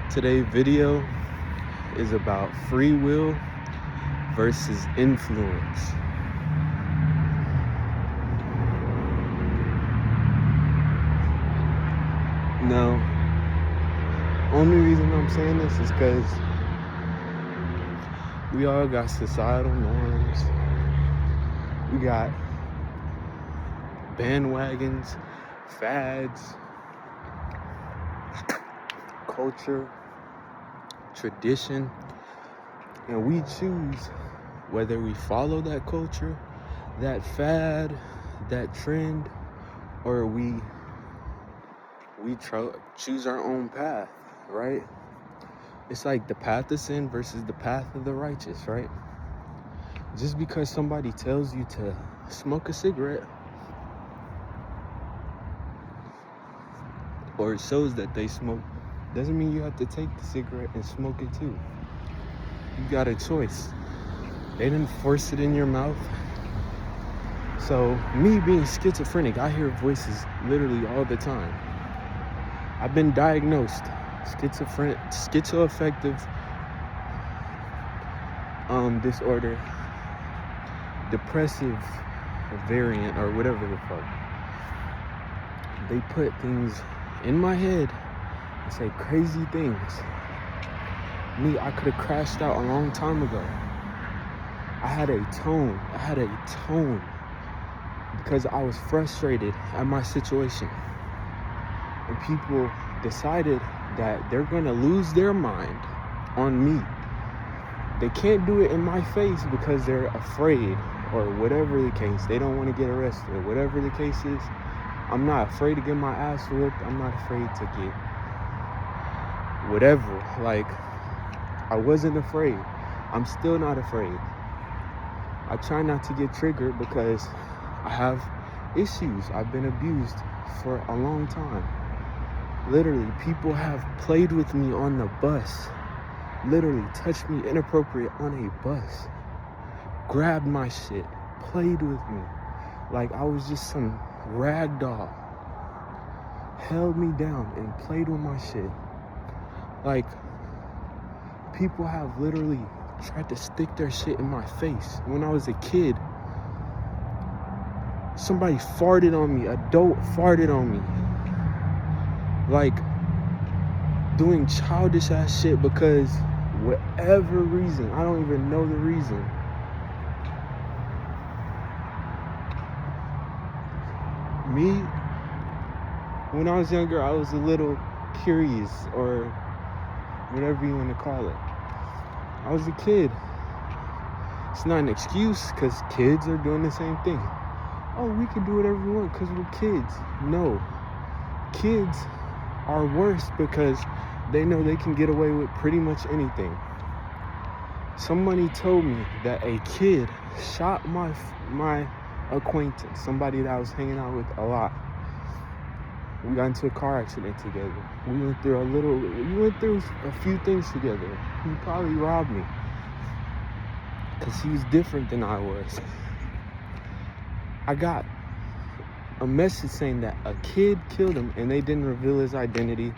Today's video is about free will versus influence. Now, only reason I'm saying this is because we all got societal norms. We got bandwagons, fads, culture, tradition, and we choose whether we follow that culture, that fad, that trend, or we choose our own path, right? It's like the path of sin versus the path of the righteous, right? Just because somebody tells you to smoke a cigarette or it shows that they smoke doesn't mean you have to take the cigarette and smoke it too. You got a choice. They didn't force it in your mouth. So me being schizophrenic, I hear voices literally all the time. I've been diagnosed schizoaffective disorder, depressive variant, or whatever the fuck. They put things in my head and say crazy things. Me, I could have crashed out a long time ago. I had a tone because I was frustrated at my situation. And people decided that they're gonna lose their mind on me. They can't do it in my face because they're afraid, or whatever the case. They don't want to get arrested, whatever the case is. I'm not afraid to get my ass whooped. I'm not afraid to get whatever. Like, I wasn't afraid. I'm still not afraid. I try not to get triggered because I have issues. I've been abused for a long time. Literally, people have played with me on the bus. Literally touched me inappropriate on a bus. Grabbed my shit. Played with me. Like I was just some rag doll. Held me down and played with my shit. Like, people have literally tried to stick their shit in my face. When I was a kid, somebody farted on me. Adult farted on me. Like, doing childish ass shit because whatever reason, I don't even know the reason. Me, when I was younger, I was a little curious, or whatever you want to call it. I was a kid. It's not an excuse because kids are doing the same thing. Oh, we can do whatever we want because we're kids. No. Kids are worse because they know they can get away with pretty much anything. Somebody told me that a kid shot my acquaintance, somebody that I was hanging out with a lot. We got into a car accident together. We went through a few things together. He probably robbed me because he was different than I was. I got a message saying that a kid killed him and they didn't reveal his identity,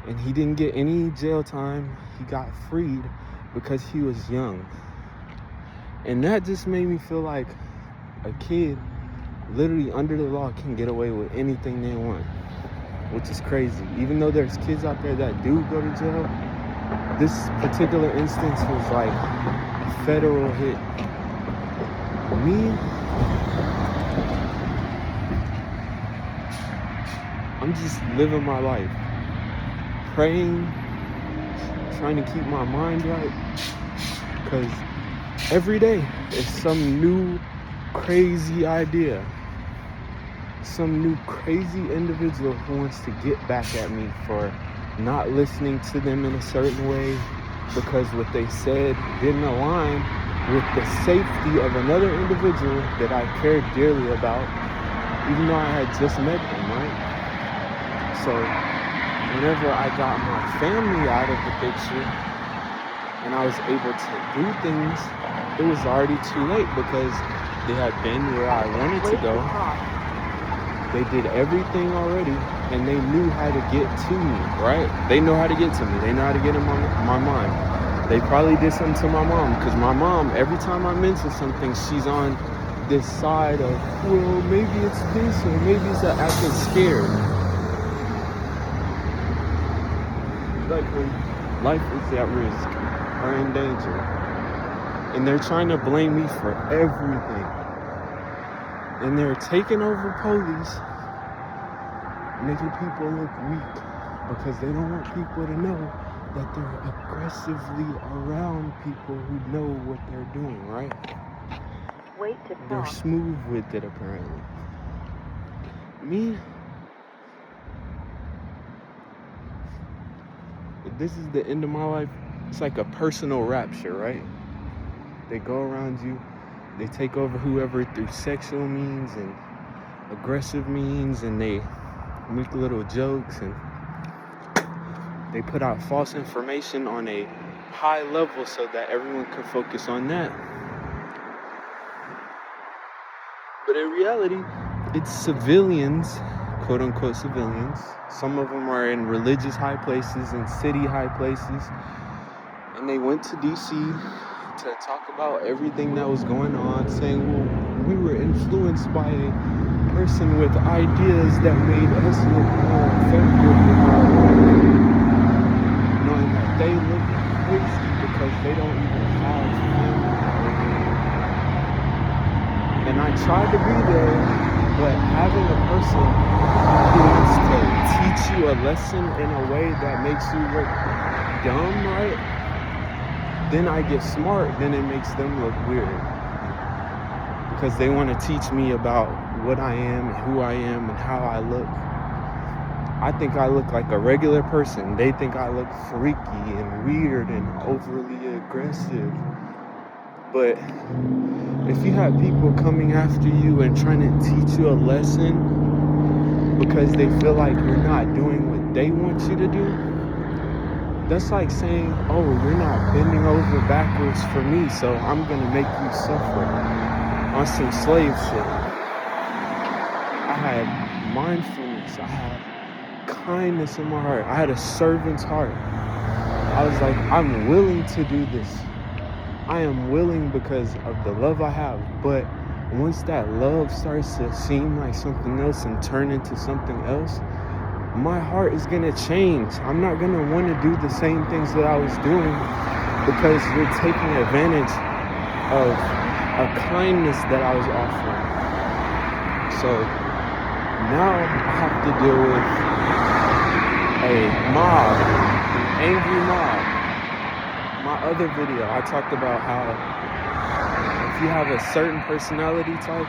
and he didn't get any jail time. He got freed because he was young. And that just made me feel like a kid literally under the law can get away with anything they want, which is crazy. Even though there's kids out there that do go to jail, this particular instance was like a federal hit. Me, I'm just living my life, praying, trying to keep my mind right, because every day is some new crazy idea, some new crazy individual who wants to get back at me for not listening to them in a certain way because what they said didn't align with the safety of another individual that I cared dearly about, even though I had just met them, right? So whenever I got my family out of the picture and I was able to do things, it was already too late because they had been where I wanted to go. They did everything already, and they knew how to get to me, right? They know how to get to me. They know how to get in my mind. They probably did something to my mom, because my mom, every time I mention something, she's on this side of, well, maybe it's this, or maybe it's that, acting scared. Like when life is at risk or in danger, and they're trying to blame me for everything. And they're taking over police, making people look weak because they don't want people to know that they're aggressively around people who know what they're doing, right? Wait to They're talk. smooth with it, apparently. Me, this is the end of my life. It's like a personal rapture, right? They go around you, they take over whoever through sexual means and aggressive means, and they make little jokes, and they put out false information on a high level so that everyone can focus on that. But in reality, it's civilians, quote unquote civilians. Some of them are in religious high places and city high places. And they went to DC to talk about everything that was going on, saying, well, we were influenced by a person with ideas that made us look more effective in our life, knowing that they look crazy because they don't even have family. And I tried to be there, but having a person who wants to teach you a lesson in a way that makes you look dumb, right? Then I get smart, then it makes them look weird. Because they want to teach me about what I am and who I am and how I look. I think I look like a regular person. They think I look freaky and weird and overly aggressive. But if you have people coming after you and trying to teach you a lesson because they feel like you're not doing what they want you to do, that's like saying, oh, you're not bending over backwards for me, so I'm going to make you suffer on some slave shit. I had mindfulness. I had kindness in my heart. I had a servant's heart. I was like, I'm willing to do this. I am willing because of the love I have. But once that love starts to seem like something else and turn into something else, my heart is going to change. I'm not going to want to do the same things that I was doing because you're taking advantage of a kindness that I was offering. So now I have to deal with a mob, an angry mob. My other video, I talked about how if you have a certain personality type,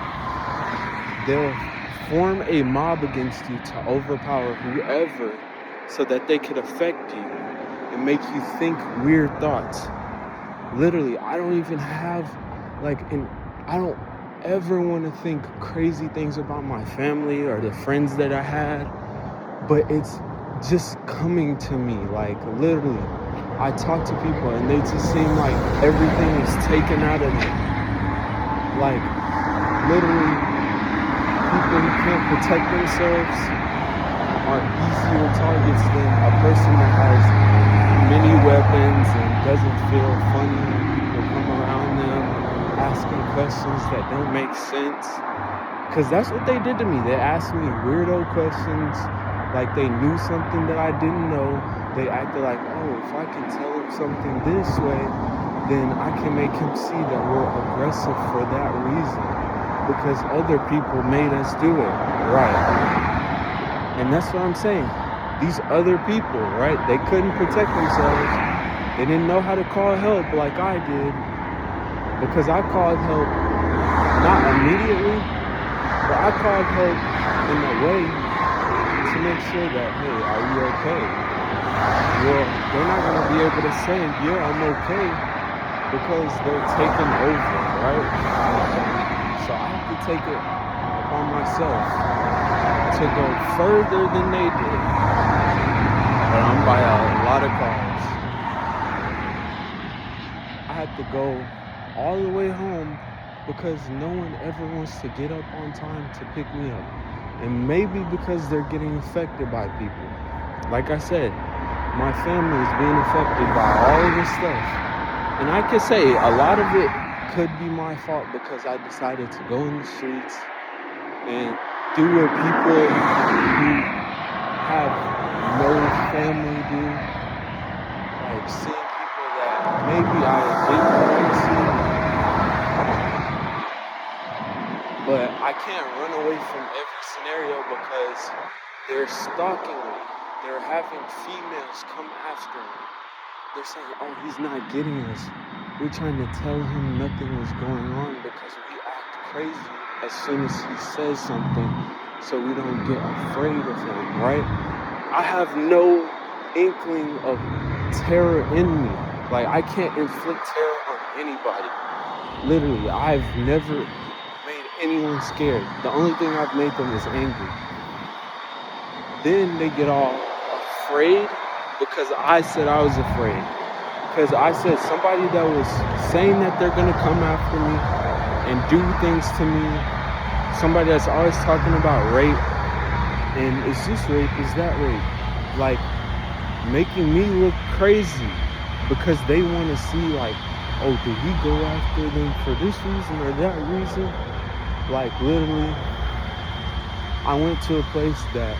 they'll form a mob against you to overpower whoever so that they could affect you and make you think weird thoughts. Literally, I don't even have I don't ever want to think crazy things about my family or the friends that I had, but it's just coming to me. Like, literally, I talk to people and they just seem like everything is taken out of them. Like, literally, people who can't protect themselves are easier targets than a person that has many weapons and doesn't feel funny when people come around them asking questions that don't make sense. Because that's what they did to me. They asked me weirdo questions like they knew something that I didn't know. They acted like, oh, if I can tell him something this way, then I can make him see that we're aggressive for that reason. Because other people made us do it, right? And that's what I'm saying. These other people, right? They couldn't protect themselves. They didn't know how to call help like I did. Because I called help, not immediately, but I called help in a way to make sure that, hey, are you okay? Well, they're not going to be able to say, yeah, I'm okay, because they're taking over, right? So I have to take it upon myself to go further than they did. But I'm by a lot of cars. I had to go all the way home because no one ever wants to get up on time to pick me up. And maybe because they're getting affected by people. Like I said, my family is being affected by all of this stuff. And I could say a lot of it could be my fault because I decided to go in the streets and do what people who have no family do. Like seeing people that maybe I didn't want to see. But I can't run away from every scenario because they're stalking me. They're having females come after me. They're saying, oh, he's not getting us. We're trying to tell him nothing was going on because we act crazy as soon as he says something so we don't get afraid of him, right? I have no inkling of terror in me. Like, I can't inflict terror on anybody. Literally, I've never made anyone scared. The only thing I've made them is angry. Then they get all afraid because I said I was afraid. Because I said somebody that was saying that they're going to come after me and do things to me, somebody that's always talking about rape, and is this rape, is that rape? Like, making me look crazy because they want to see, like, oh, did we go after them for this reason or that reason? Like, literally, I went to a place that,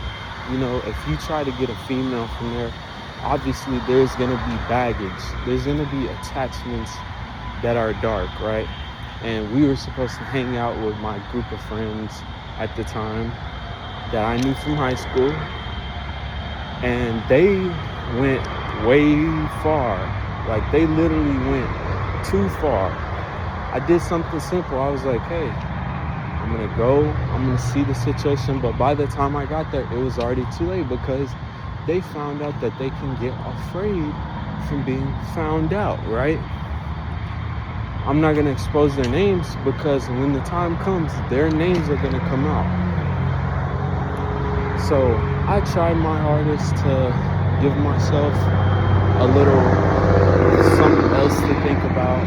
you know, if you try to get a female from there, obviously there's going to be baggage. There's going to be attachments that are dark, right? And we were supposed to hang out with my group of friends at the time that I knew from high school. And they went way far. Like, they literally went too far. I did something simple. I was like, hey, I'm going to go. I'm going to see the situation. But by the time I got there, it was already too late because they found out that they can get afraid from being found out, right? I'm not going to expose their names because when the time comes, their names are going to come out. So I tried my hardest to give myself a little something else to think about.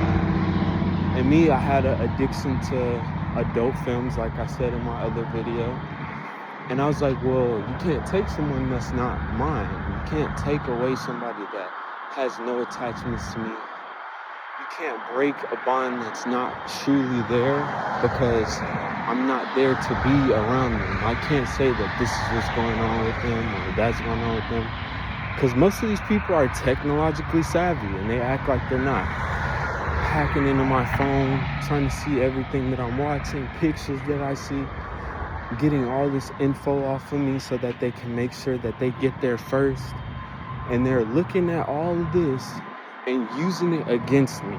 And me, I had an addiction to adult films, like I said in my other video. And I was like, well, you can't take someone that's not mine. You can't take away somebody that has no attachments to me. You can't break a bond that's not truly there because I'm not there to be around them. I can't say that this is what's going on with them or that's going on with them. Because most of these people are technologically savvy and they act like they're not. Hacking into my phone, trying to see everything that I'm watching, pictures that I see, getting all this info off of me so that they can make sure that they get there first. And they're looking at all of this and using it against me,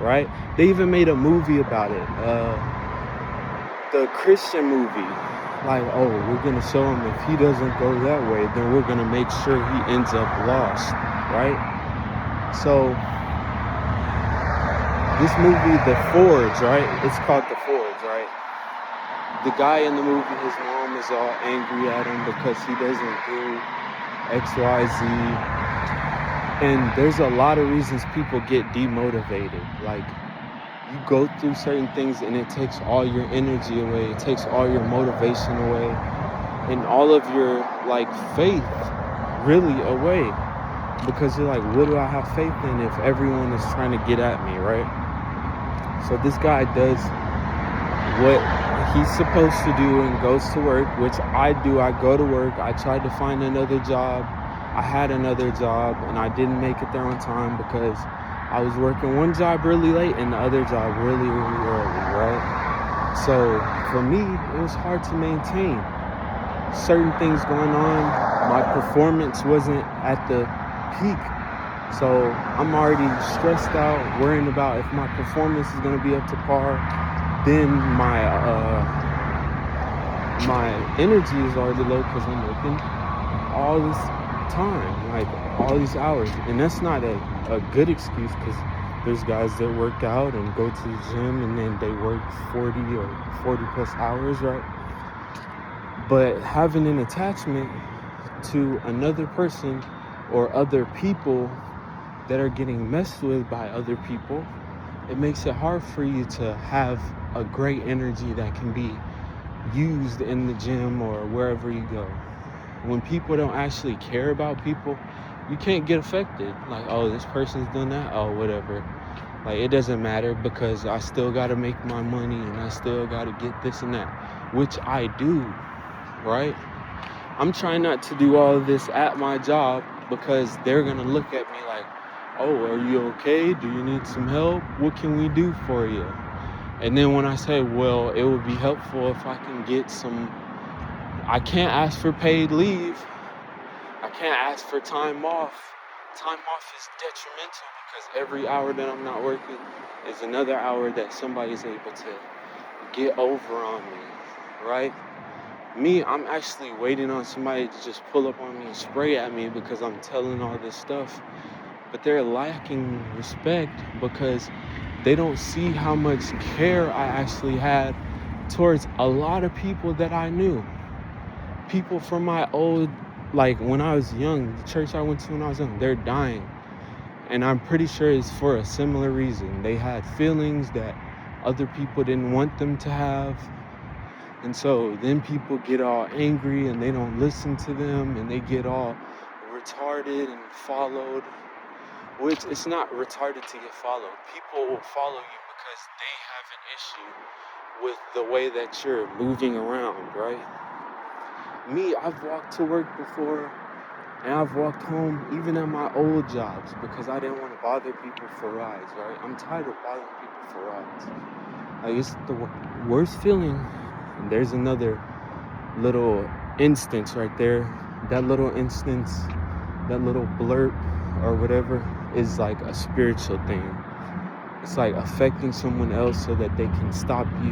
right? They even made a movie about it, the Christian movie. Like, oh, we're going to show him if he doesn't go that way, then we're going to make sure he ends up lost, right? So this movie, The Forge, right? It's called The Forge, right? The guy in the movie, his mom is all angry at him because he doesn't do X, Y, Z. And there's a lot of reasons people get demotivated. Like, you go through certain things and it takes all your energy away. It takes all your motivation away. And all of your, like, faith really away. Because you're like, what do I have faith in if everyone is trying to get at me, right? So this guy does what he's supposed to do and goes to work, which I do. I go to work. I tried to find another job. I had another job and I didn't make it there on time because I was working one job really late and the other job really, really early, right? So for me, it was hard to maintain. Certain things going on. My performance wasn't at the peak. So I'm already stressed out, worrying about if my performance is going to be up to par. Then my energy is already low because I'm working all this time, like all these hours. And that's not a good excuse because there's guys that work out and go to the gym and then they work 40 or 40 plus hours, right? But having an attachment to another person or other people that are getting messed with by other people, it makes it hard for you to have a great energy that can be used in the gym or wherever you go. When people don't actually care about people, you can't get affected. Like, oh, this person's done that, oh, whatever. Like, it doesn't matter because I still got to make my money and I still got to get this and that, which I do, right? I'm trying not to do all of this at my job because they're going to look at me like, oh, are you okay? Do you need some help? What can we do for you? And then when I say, well, it would be helpful if I can get some, I can't ask for paid leave. I can't ask for time off. Time off is detrimental because every hour that I'm not working is another hour that somebody's able to get over on me, right? Me, I'm actually waiting on somebody to just pull up on me and spray at me because I'm telling all this stuff. But they're lacking respect because they don't see how much care I actually had towards a lot of people that I knew. People from my old, like when I was young, the church I went to when I was young, they're dying. And I'm pretty sure it's for a similar reason. They had feelings that other people didn't want them to have. And so then people get all angry and they don't listen to them and they get all retarded and followed, which it's not retarded to get followed. People will follow you because they have an issue with the way that you're moving around, right? Me, I've walked to work before and I've walked home even at my old jobs because I didn't want to bother people for rides, right? I'm tired of bothering people for rides. Like, it's the worst feeling. And there's another little instance right there. That little instance, that little blurb or whatever is like a spiritual thing. It's like affecting someone else so that they can stop you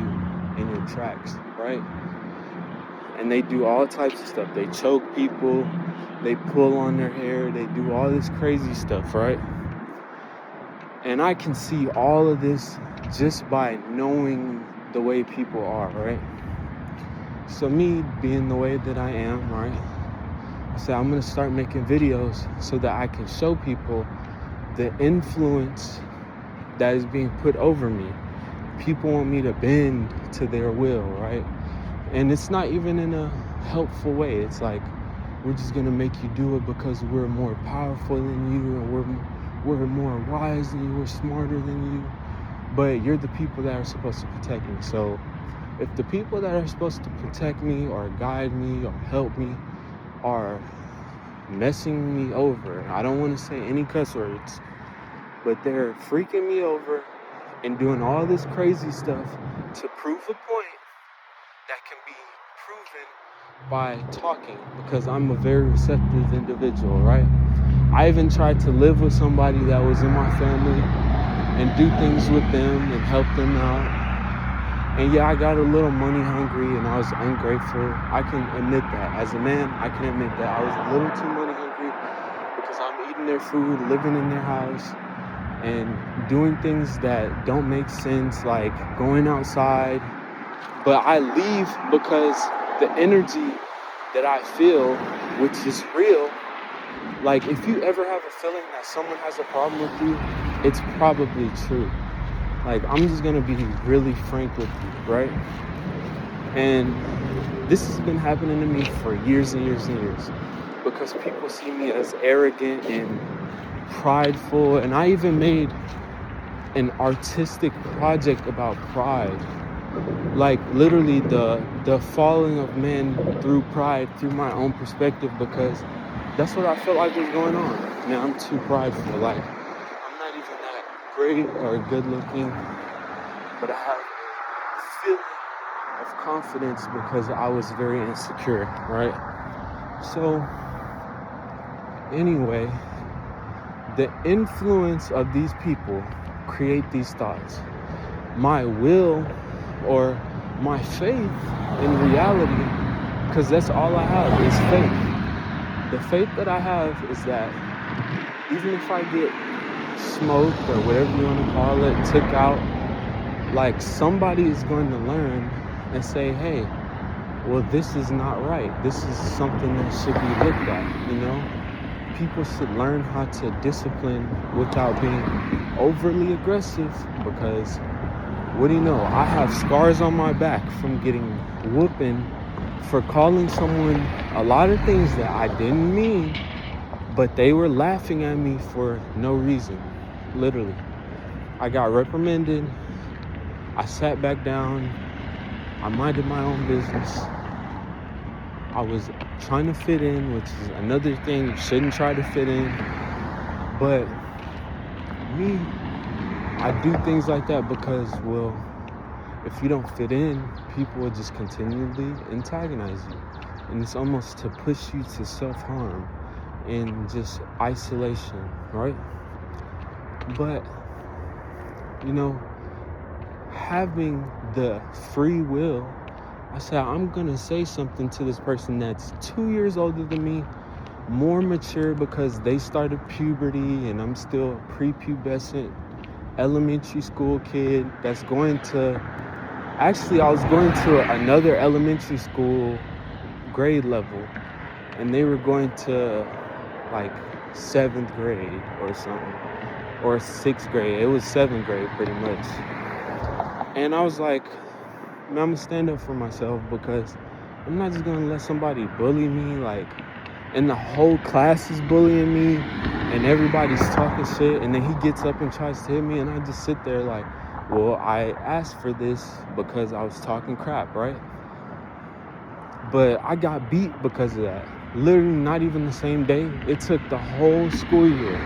in your tracks, right? And they do all types of stuff. They choke people, they pull on their hair, they do all this crazy stuff, right? And I can see all of this just by knowing the way people are, right? So me being the way that I am, right? I said I'm gonna start making videos so that I can show people the influence that is being put over me. People want me to bend to their will, right? And it's not even in a helpful way. It's like, we're just gonna make you do it because we're more powerful than you, and we're more wise than you, we're smarter than you. But you're the people that are supposed to protect me. So if the people that are supposed to protect me or guide me or help me are messing me over, I don't want to say any cuss words, but they're freaking me over and doing all this crazy stuff to prove a point that can be proven by talking, because I'm a very receptive individual, right? I even tried to live with somebody that was in my family and do things with them and help them out. And yeah, I got a little money hungry and I was ungrateful. I can admit that. As a man, I can admit that I was a little too money hungry because I'm eating their food, living in their house, and doing things that don't make sense, like going outside. But I leave because the energy that I feel, which is real, like if you ever have a feeling that someone has a problem with you, it's probably true. Like, I'm just gonna be really frank with you, right? And this has been happening to me for years and years and years because people see me as arrogant and prideful. And I even made an artistic project about pride. Like, literally the falling of men through pride, through my own perspective, because that's what I felt like was going on. Man, I'm too prideful. Like, I'm not even that great or good looking, but I have a feeling of confidence because I was very insecure, right? So anyway, the influence of these people create these thoughts. My will or my faith in reality, because that's all I have is faith. The faith that I have is that even if I get smoked or whatever you want to call it, took out, like somebody is going to learn and say, hey, well, this is not right. This is something that should be looked at, you know? People should learn how to discipline without being overly aggressive, because what do you know? I have scars on my back from getting whooping for calling someone a lot of things that I didn't mean, but they were laughing at me for no reason. Literally. I got reprimanded. I sat back down. I minded my own business. I was trying to fit in, which is another thing. You shouldn't try to fit in. But me, I do things like that because, well, if you don't fit in, people will just continually antagonize you. And it's almost to push you to self-harm and just isolation, right? But, having the free will, I said, I'm gonna say something to this person that's 2 years older than me, more mature because they started puberty and I'm still a prepubescent elementary school kid that's going to, actually I was going to another elementary school grade level and they were going to like 7th grade or something, or 6th grade. It was 7th grade pretty much. And I was like, man, I'm gonna stand up for myself because I'm not just gonna let somebody bully me, like, and the whole class is bullying me and everybody's talking shit, and then he gets up and tries to hit me and I just sit there like, well, I asked for this because I was talking crap, right? But I got beat because of that. Literally not even the same day. It took the whole school year.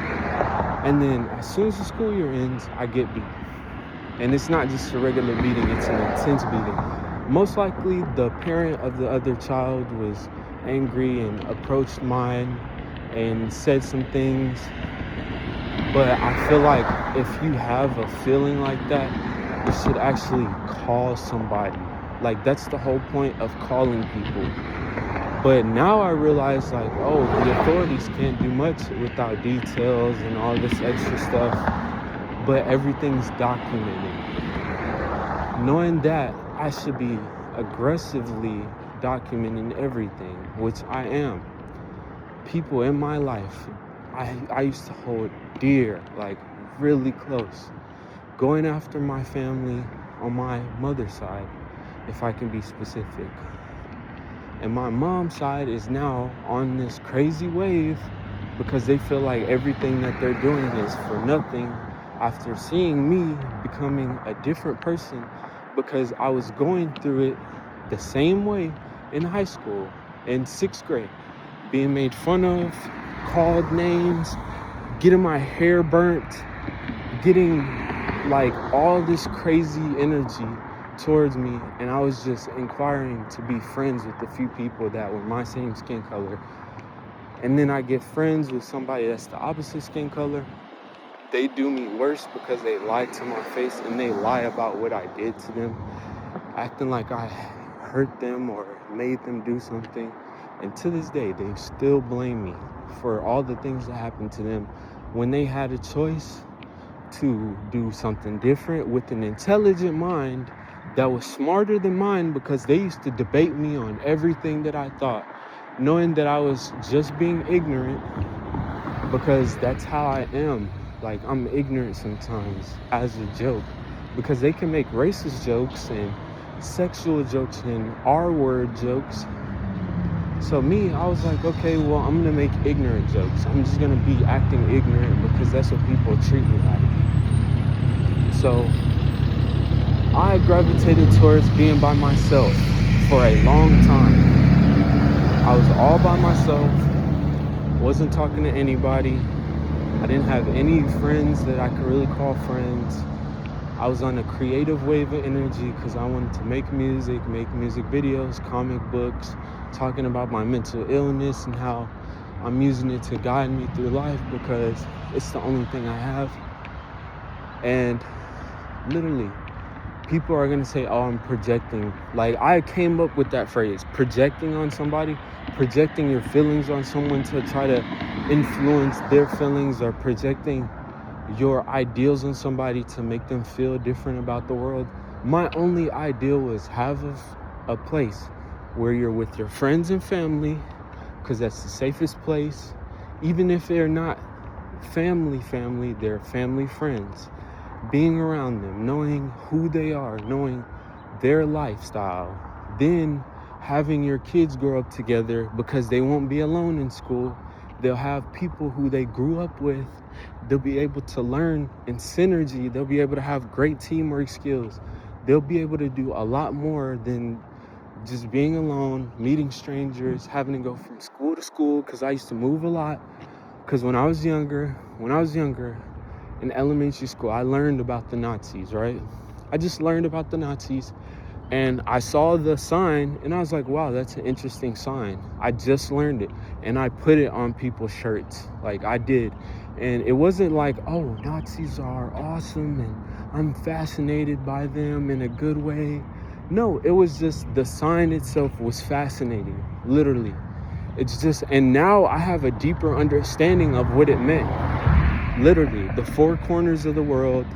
And then as soon as the school year ends, I get beat. And it's not just a regular beating, it's an intense beating. Most likely the parent of the other child was angry and approached mine and said some things. But I feel like if you have a feeling like that, you should actually call somebody. Like, that's the whole point of calling people. But now I realize, like, oh, the authorities can't do much without details and all this extra stuff. But everything's documented. Knowing that, I should be aggressively documenting everything, which I am. People in my life, I used to hold dear, like really close. Going after my family on my mother's side, if I can be specific. And my mom's side is now on this crazy wave because they feel like everything that they're doing is for nothing after seeing me becoming a different person, because I was going through it the same way in high school, in 6th grade, being made fun of, called names, getting my hair burnt, getting like all this crazy energy towards me, and I was just inquiring to be friends with a few people that were my same skin color. And then I get friends with somebody that's the opposite skin color. They do me worse because they lie to my face and they lie about what I did to them, acting like I hurt them or made them do something. And to this day, they still blame me for all the things that happened to them when they had a choice to do something different with an intelligent mind that was smarter than mine, because they used to debate me on everything that I thought, knowing that I was just being ignorant, because that's how I am. Like, I'm ignorant sometimes as a joke, because they can make racist jokes and sexual jokes and R-word jokes. So me, I was like, okay, well, I'm gonna make ignorant jokes. I'm just gonna be acting ignorant because that's what people treat me like. So I gravitated towards being by myself for a long time. I was all by myself, wasn't talking to anybody. I didn't have any friends that I could really call friends. I was on a creative wave of energy because I wanted to make music videos, comic books, talking about my mental illness and how I'm using it to guide me through life because it's the only thing I have. And literally, people are going to say, oh, I'm projecting. Like, I came up with that phrase, projecting on somebody, projecting your feelings on someone to try to influence their feelings, or projecting your ideals on somebody to make them feel different about the world. My only ideal was have a place where you're with your friends and family, because that's the safest place. Even if they're not family, they're family friends. Being around them, knowing who they are, knowing their lifestyle, then having your kids grow up together, because they won't be alone in school. They'll have people who they grew up with. They'll be able to learn in synergy. They'll be able to have great teamwork skills. They'll be able to do a lot more than just being alone, meeting strangers, having to go from school to school, because I used to move a lot. Because when I was younger, in elementary school, I learned about the Nazis, right? I just learned about the Nazis, and I saw the sign, and I was like, wow, that's an interesting sign. I just learned it, and I put it on people's shirts, like I did. And it wasn't like, oh, Nazis are awesome, and I'm fascinated by them in a good way. No, it was just the sign itself was fascinating, literally. It's just, and now I have a deeper understanding of what it meant. Literally, the four corners of the world,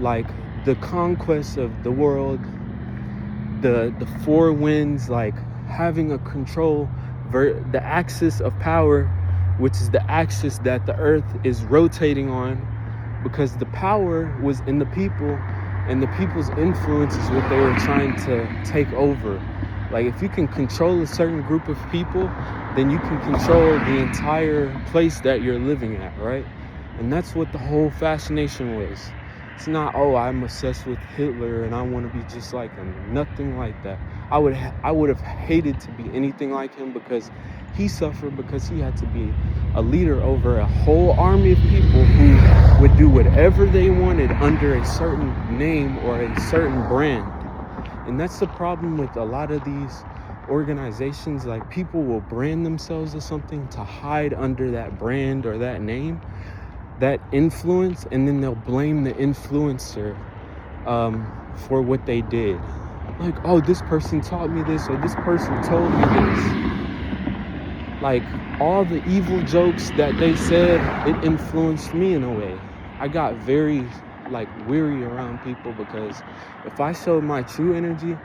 like the conquest of the world, the four winds, like having a control, the axis of power, which is the axis that the earth is rotating on, because the power was in the people, and the people's influence is what they were trying to take over. Like, if you can control a certain group of people, then you can control the entire place that you're living at, right? And that's what the whole fascination was. It's not, oh, I'm obsessed with Hitler and I want to be just like him. Nothing like that. I would have hated to be anything like him, because he suffered because he had to be a leader over a whole army of people who would do whatever they wanted under a certain name or a certain brand. And that's the problem with a lot of these organizations. Like, people will brand themselves as something to hide under that brand or that name, that influence, and then they'll blame the influencer for what they did. Like, oh, this person taught me this, or this person told me this. Like, all the evil jokes that they said, it influenced me in a way. I got very weary around people, because if I showed my true energy,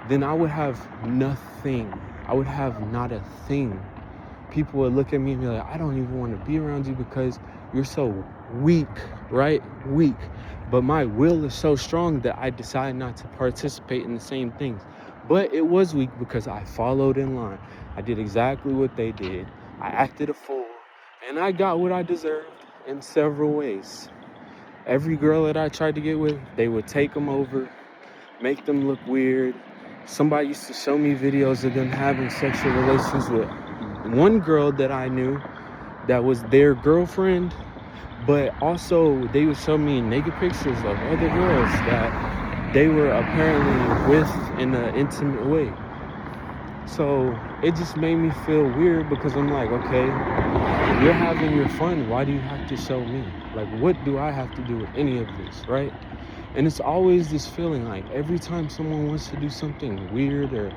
then I would have nothing. I would have not a thing. People would look at me and be like, I don't even want to be around you because you're so weak, right? Weak. But my will is so strong that I decided not to participate in the same things. But it was weak because I followed in line. I did exactly what they did. I acted a fool, and I got what I deserved in several ways. Every girl that I tried to get with, they would take them over, make them look weird. Somebody used to show me videos of them having sexual relations with one girl that I knew that was their girlfriend, but also they would show me naked pictures of other girls that they were apparently with in an intimate way. So it just made me feel weird, because I'm like, okay, you're having your fun. Why do you have to show me? Like, what do I have to do with any of this, right? And it's always this feeling like every time someone wants to do something weird or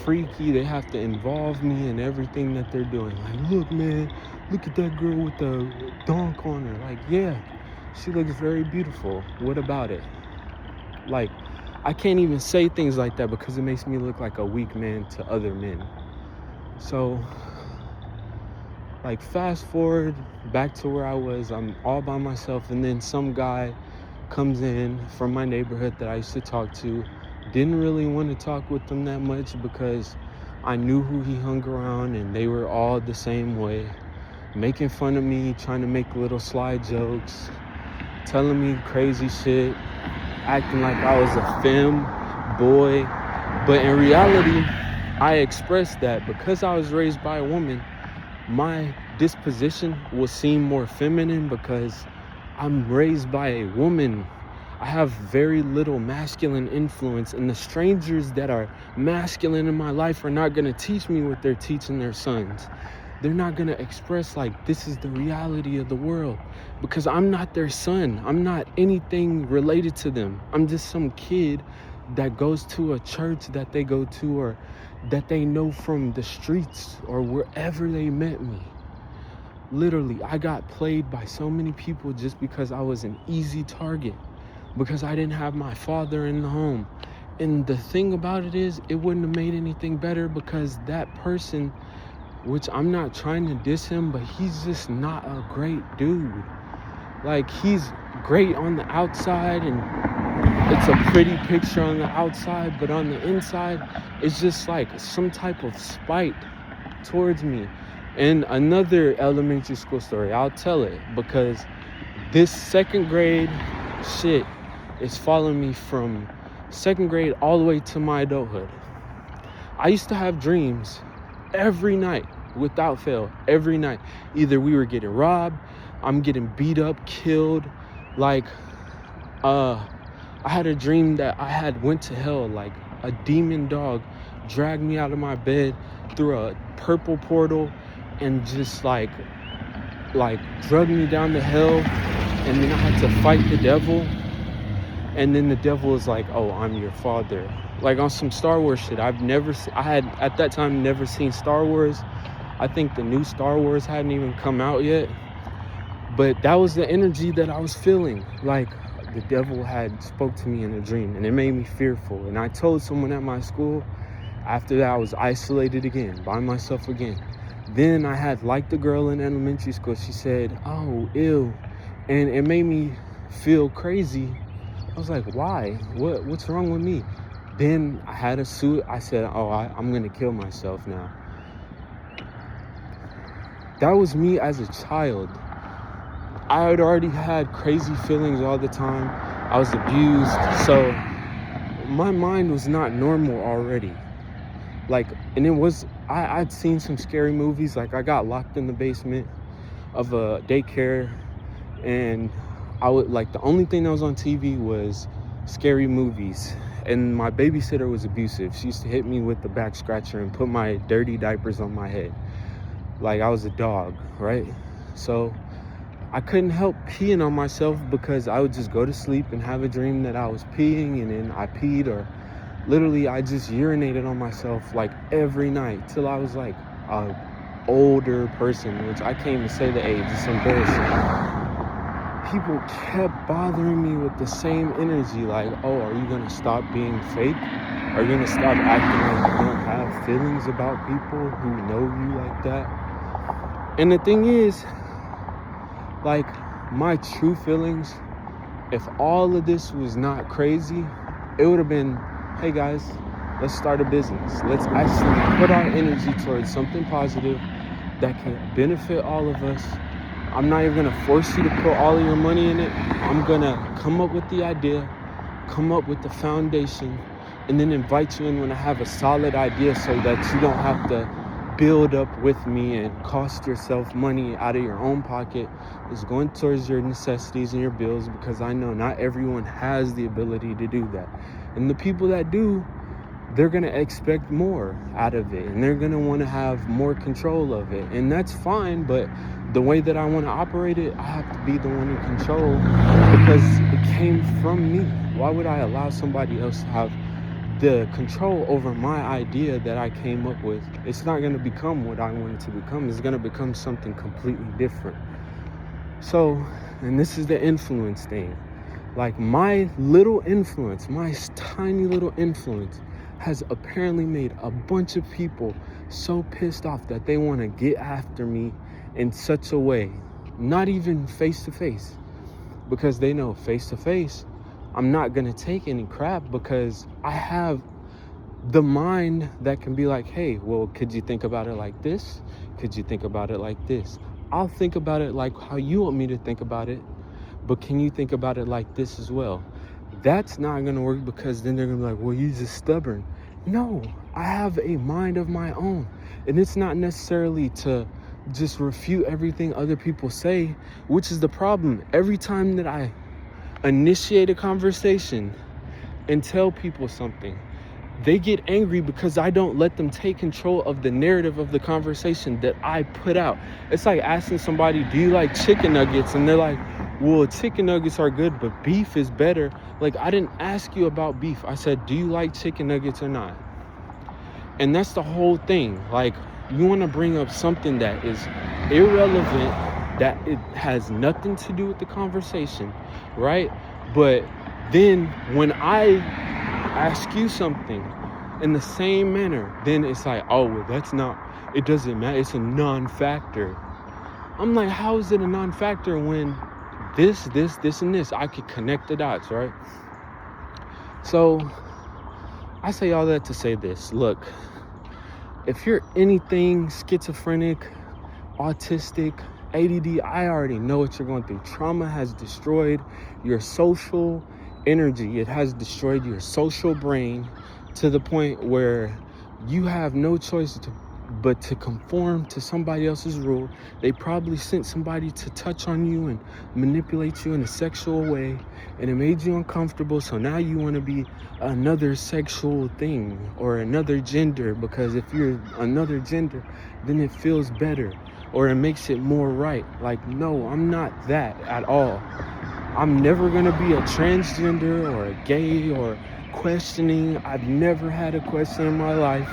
freaky, they have to involve me in everything that they're doing. Like, look, man, look at that girl with the donk on her. Like, yeah, she looks very beautiful. What about it? Like, I can't even say things like that because it makes me look like a weak man to other men. So, like, fast forward back to where I was. I'm all by myself, and then some guy comes in from my neighborhood that I used to talk to. Didn't really want to talk with them that much because I knew who he hung around, and they were all the same way, making fun of me, trying to make little sly jokes, telling me crazy shit, acting like I was a femme boy. But in reality, I expressed that because I was raised by a woman, my disposition will seem more feminine because I'm raised by a woman. I have very little masculine influence, and the strangers that are masculine in my life are not going to teach me what they're teaching their sons. They're not going to express like, this is the reality of the world, because I'm not their son. I'm not anything related to them. I'm just some kid that goes to a church that they go to, or that they know from the streets or wherever they met me. Literally, I got played by so many people just because I was an easy target, because I didn't have my father in the home. And the thing about it is, it wouldn't have made anything better, because that person, which I'm not trying to diss him, but he's just not a great dude. Like, he's great on the outside, and it's a pretty picture on the outside, but on the inside, it's just like some type of spite towards me. And another elementary school story, I'll tell it because this second grade shit is following me from second grade all the way to my adulthood. I used to have dreams every night, without fail, every night. Either we were getting robbed, I'm getting beat up, killed. Like, I had a dream that I had went to hell, like a demon dog dragged me out of my bed through a purple portal and just like drugged me down to hell, and then I had to fight the devil, and then the devil was like, oh, I'm your father. Like on some Star Wars shit. I had at that time never seen Star Wars. I think the new Star Wars hadn't even come out yet, but that was the energy that I was feeling. Like the devil had spoke to me in a dream, and it made me fearful. And I told someone at my school. After that, I was isolated again, by myself again. Then I had liked the girl in elementary school. She said, oh, ew. And it made me feel crazy. I was like, why? What's wrong with me? Then I had a suit. I said, oh, I'm going to kill myself now. That was me as a child. I had already had crazy feelings all the time. I was abused. So my mind was not normal already. Like, and it was, I'd seen some scary movies. Like, I got locked in the basement of a daycare, and I would, like, the only thing that was on TV was scary movies. And my babysitter was abusive. She used to hit me with the back scratcher and put my dirty diapers on my head. Like, I was a dog, right? So I couldn't help peeing on myself because I would just go to sleep and have a dream that I was peeing, and then I peed, or literally, I just urinated on myself like every night till I was like a older person, which I can't even say the age. It's embarrassing. People kept bothering me with the same energy, like, oh, are you gonna stop being fake? Are you gonna stop acting like you don't have feelings about people who know you like that? And the thing is, like, my true feelings, if all of this was not crazy, it would have been, hey guys, let's start a business. Let's actually put our energy towards something positive that can benefit all of us. I'm not even gonna force you to put all of your money in it. I'm gonna come up with the idea, come up with the foundation, and then invite you in when I have a solid idea, so that you don't have to build up with me and cost yourself money out of your own pocket. It's going towards your necessities and your bills, because I know not everyone has the ability to do that. And the people that do, they're going to expect more out of it, and they're going to want to have more control of it. And that's fine, but the way that I want to operate it, I have to be the one in control, because it came from me. Why would I allow somebody else to have the control over my idea that I came up with? It's not going to become what I want it to become. It's going to become something completely different. So, and this is the influence thing. Like, my little influence, my tiny little influence, has apparently made a bunch of people so pissed off that they want to get after me in such a way, not even face to face, because they know face to face I'm not gonna take any crap, because I have the mind that can be like, hey, well, could you think about it like this? Could you think about it like this? I'll think about it like how you want me to think about it, but can you think about it like this as well? That's not gonna work, because then they're gonna be like, well, you're just stubborn. No, I have a mind of my own, and it's not necessarily to just refute everything other people say, which is the problem. Every time that I initiate a conversation and tell people something, they get angry because I don't let them take control of the narrative of the conversation that I put out. It's like asking somebody, do you like chicken nuggets? And they're like, well, chicken nuggets are good, but beef is better. Like, I didn't ask you about beef. I said, do you like chicken nuggets or not? And that's the whole thing. Like, you want to bring up something that is irrelevant, that it has nothing to do with the conversation, right? But then when I ask you something in the same manner, then it's like, oh, well, that's not, it doesn't matter, it's a non-factor. I'm like, how is it a non-factor when this, and this, I could connect the dots, right? So I say all that to say this. Look, if you're anything schizophrenic, autistic, ADD, I already know what you're going through. Trauma has destroyed your social energy. It has destroyed your social brain to the point where you have no choice but to conform to somebody else's rule. They probably sent somebody to touch on you and manipulate you in a sexual way, and it made you uncomfortable. So now you want to be another sexual thing or another gender, because if you're another gender, then it feels better or it makes it more right. Like, no, I'm not that at all. I'm never gonna be a transgender or a gay or questioning. I've never had a question in my life.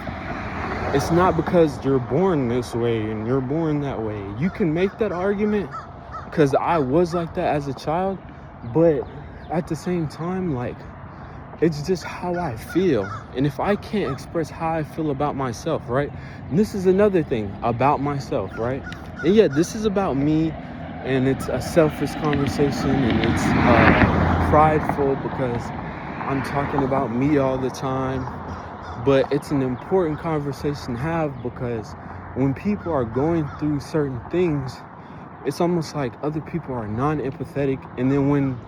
It's not because you're born this way and you're born that way. You can make that argument because I was like that as a child, but at the same time, like, it's just how I feel. And if I can't express how I feel about myself, right? And this is another thing about myself, right? And yeah, this is about me, and it's a selfish conversation, and it's prideful because I'm talking about me all the time. But it's an important conversation to have, because when people are going through certain things, it's almost like other people are non-empathetic. And then when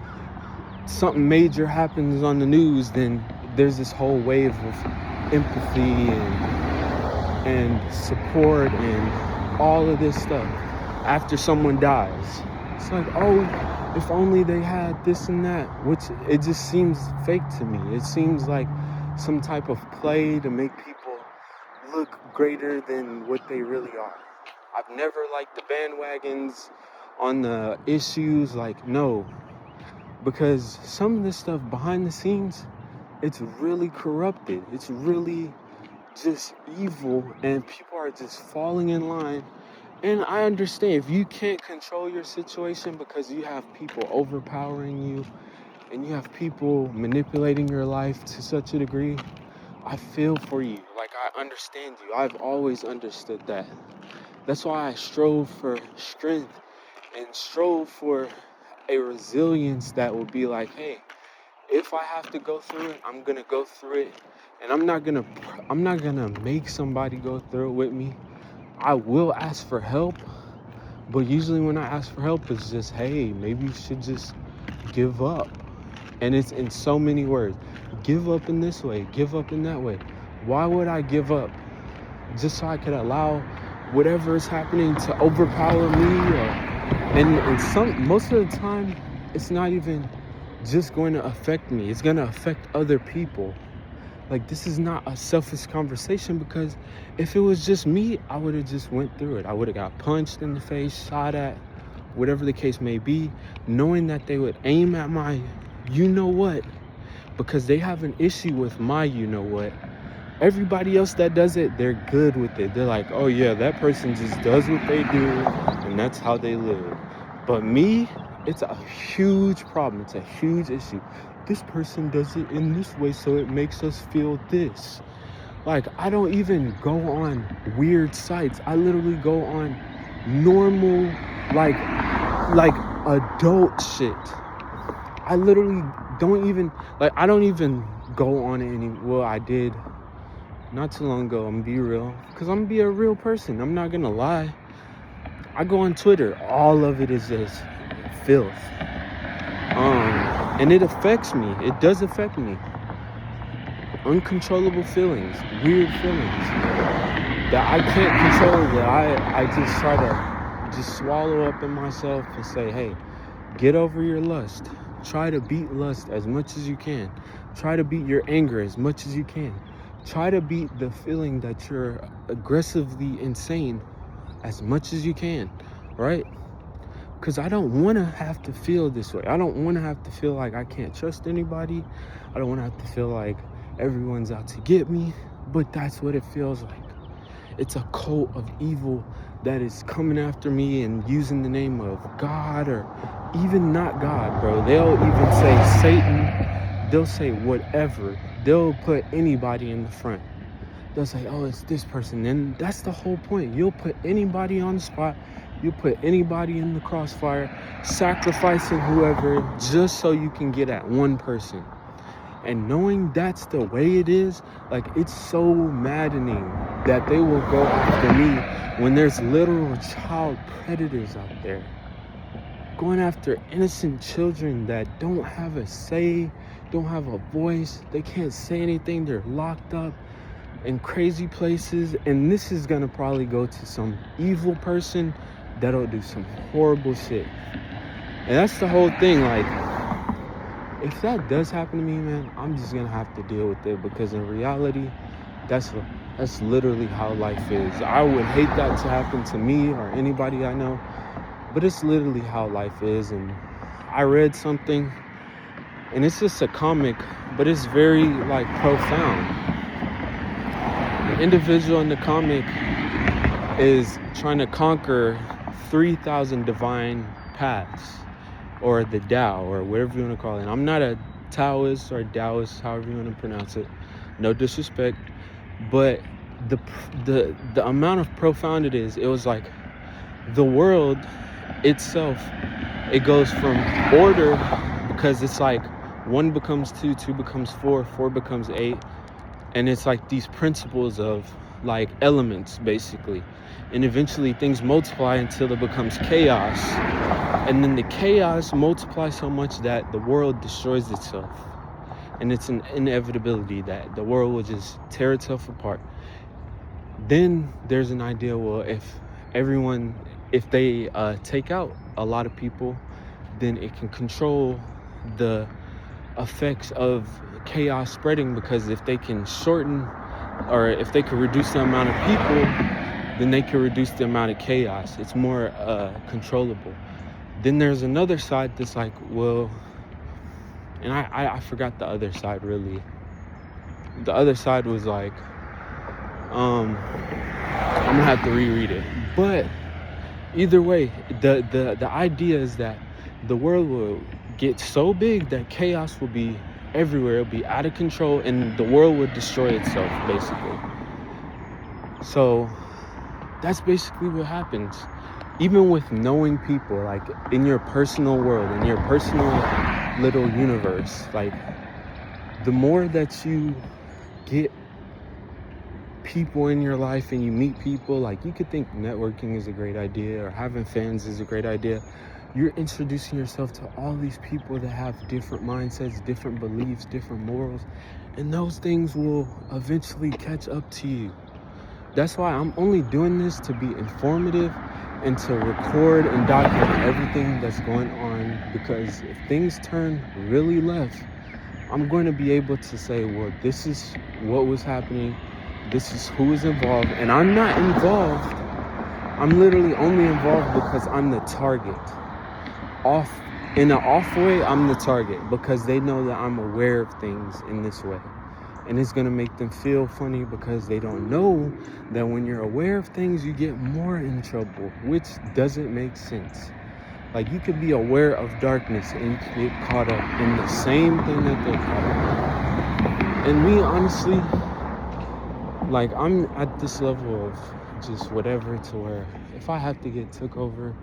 something major happens on the news, then there's this whole wave of empathy and support and all of this stuff after someone dies. It's like, oh, if only they had this and that, which it just seems fake to me. It seems like some type of play to make people look greater than what they really are. I've never liked the bandwagons on the issues, like, no, because some of this stuff behind the scenes, it's really corrupted. It's really just evil, and people are just falling in line. And I understand if you can't control your situation because you have people overpowering you and you have people manipulating your life to such a degree, I feel for you. Like, I understand you. I've always understood that. That's why I strove for strength and strove for a resilience that will be like, hey, if I have to go through it, I'm gonna go through it, and I'm not gonna make somebody go through it with me. I will ask for help, but usually when I ask for help, it's just, hey, maybe you should just give up. And it's in so many words. Give up in this way, give up in that way. Why would I give up? Just so I could allow whatever is happening to overpower me? And most of the time, it's not even just going to affect me. It's going to affect other people. Like, this is not a selfish conversation, because if it was just me, I would have just went through it. I would have got punched in the face, shot at, whatever the case may be, knowing that they would aim at my you-know-what, because they have an issue with my you-know-what. Everybody else that does it, they're good with it. They're like, oh yeah, that person just does what they do, and that's how they live. But me, it's a huge problem. It's a huge issue. This person does it in this way, so it makes us feel this. Like, I don't even go on weird sites. I literally go on normal, like adult shit. I literally don't even, I don't even go on it well, I did not too long ago. I'm gonna be real, because I'm gonna be a real person. I'm not gonna lie. I go on Twitter. All of it is just filth. And it affects me. It does affect me. Uncontrollable feelings, weird feelings that I can't control, that I just try to just swallow up in myself and say, hey, get over your lust. Try to beat lust as much as you can. Try to beat your anger as much as you can. Try to beat the feeling that you're aggressively insane as much as you can, right? Because I don't want to have to feel this way. I don't want to have to feel like I can't trust anybody. I don't want to have to feel like everyone's out to get me. But that's what it feels like. It's a cult of evil that is coming after me and using the name of God, or even not God, bro. They'll even say Satan. They'll say whatever. They'll put anybody in the front. They'll say, oh, it's this person. And that's the whole point. You'll put anybody on the spot. You put anybody in the crossfire, sacrificing whoever just so you can get at one person. And knowing that's the way it is, like, it's so maddening that they will go after me when there's literal child predators out there going after innocent children that don't have a say, don't have a voice, they can't say anything, they're locked up in crazy places. And this is gonna probably go to some evil person that'll do some horrible shit. And that's the whole thing. Like, if that does happen to me, man, I'm just gonna have to deal with it, because in reality, that's literally how life is. I would hate that to happen to me or anybody I know, but it's literally how life is. And I read something, and it's just a comic, but it's very, like, profound. The individual in the comic is trying to conquer 3,000 divine paths, or the Tao, or whatever you want to call it. And I'm not a Taoist or Taoist, however you want to pronounce it. No disrespect, but the amount of profound it is. It was like the world itself. It goes from order, because it's like 1 becomes 2, 2 becomes 4, 4 becomes 8, and it's like these principles of, like, elements basically, and eventually things multiply until it becomes chaos. And then the chaos multiplies so much that the world destroys itself. And it's an inevitability that the world will just tear itself apart. Then there's an idea, well, if they take out a lot of people, then it can control the effects of chaos spreading, because if they can shorten, or if they can reduce the amount of people, then they can reduce the amount of chaos. It's more controllable. Then there's another side that's like, well, and I forgot the other side really. The other side was like, I'm gonna have to reread it. But either way, the idea is that the world will get so big that chaos will be everywhere. It'll be out of control, and the world would destroy itself, basically. So that's basically what happens. Even with knowing people, like, in your personal world, in your personal little universe, like, the more that you get people in your life and you meet people, like, you could think networking is a great idea, or having fans is a great idea. You're introducing yourself to all these people that have different mindsets, different beliefs, different morals, and those things will eventually catch up to you. That's why I'm only doing this to be informative and to record and document everything that's going on, because if things turn really left, I'm going to be able to say, well, this is what was happening, this is who is involved, and I'm not involved. I'm literally only involved because I'm the target. In an off way, I'm the target, because they know that I'm aware of things in this way. And it's going to make them feel funny, because they don't know that when you're aware of things, you get more in trouble, which doesn't make sense. Like, you could be aware of darkness and you can get caught up in the same thing that they're caught up in. And me, honestly, like, I'm at this level of just whatever, to where if I have to get took over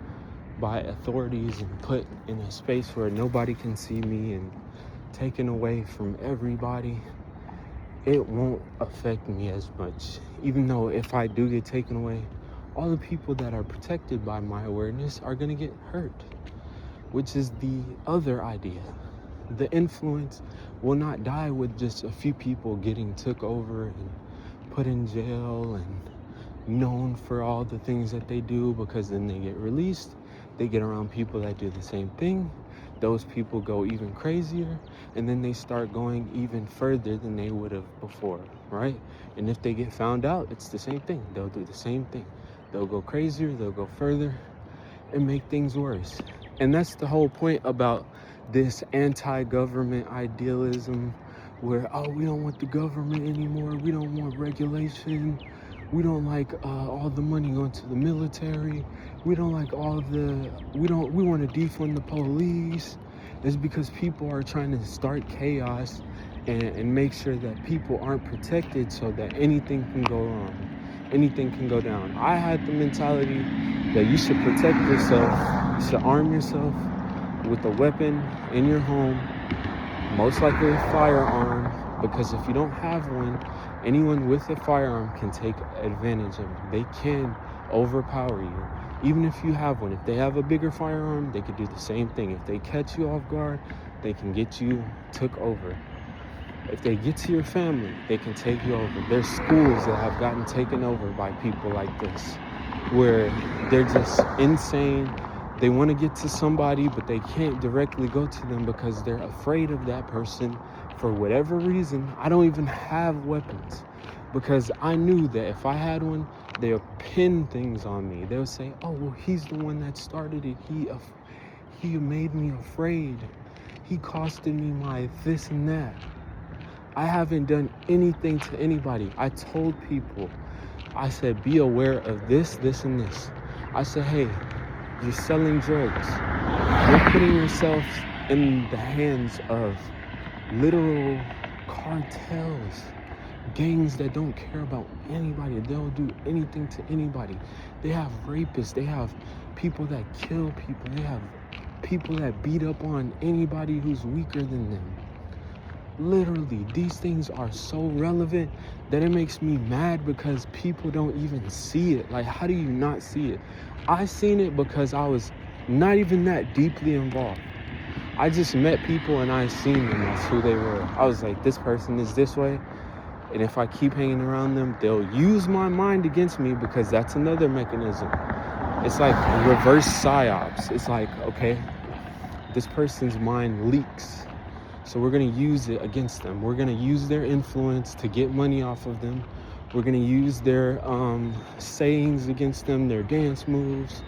by authorities and put in a space where nobody can see me and taken away from everybody, it won't affect me as much. Even though if I do get taken away, all the people that are protected by my awareness are going to get hurt, which is the other idea. The influence will not die with just a few people getting took over and put in jail and known for all the things that they do, because then they get released, they get around people that do the same thing, those people go even crazier, and then they start going even further than they would have before, right? And if they get found out, it's the same thing. They'll do the same thing. They'll go crazier, they'll go further, and make things worse. And that's the whole point about this anti-government idealism, where, oh, we don't want the government anymore, we don't want regulation, we don't like all the money going to the military, we don't like we want to defund the police. It's because people are trying to start chaos and make sure that people aren't protected, so that anything can go wrong, anything can go down. I had the mentality that you should protect yourself, you should arm yourself with a weapon in your home, most likely a firearm, because if you don't have one, anyone with a firearm can take advantage of you. They can overpower you. Even if you have one, if they have a bigger firearm, they could do the same thing. If they catch you off guard, they can get you took over. If they get to your family, they can take you over. There's schools that have gotten taken over by people like this, where they're just insane. They want to get to somebody, but they can't directly go to them because they're afraid of that person for whatever reason. I don't even have weapons because I knew that if I had one, they'll pin things on me. They'll say, oh, well, he's the one that started it. He made me afraid. He costed me my this and that. I haven't done anything to anybody. I told people, I said, be aware of this, this, and this. I said, hey, you're selling drugs. You're putting yourself in the hands of literal cartels, gangs that don't care about anybody. They'll do anything to anybody. They have rapists. They have people that kill people. They have people that beat up on anybody who's weaker than them. Literally, these things are so relevant that it makes me mad because people don't even see it. Like, how do you not see it? I seen it because I was not even that deeply involved. I just met people and I seen them as who they were. I was like, this person is this way. And if I keep hanging around them, they'll use my mind against me because that's another mechanism. It's like reverse psyops. It's like, okay, this person's mind leaks. So we're going to use it against them. We're going to use their influence to get money off of them. We're going to use their sayings against them, their dance moves.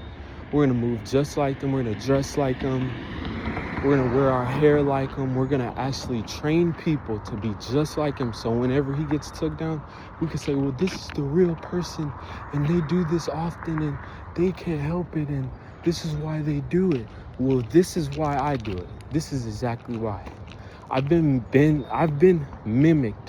We're going to move just like them. We're going to dress like them. We're going to wear our hair like them. We're going to actually train people to be just like him. So whenever he gets took down, we can say, well, this is the real person. And they do this often and they can't help it. And this is why they do it. Well, this is why I do it. This is exactly why. I've been mimicked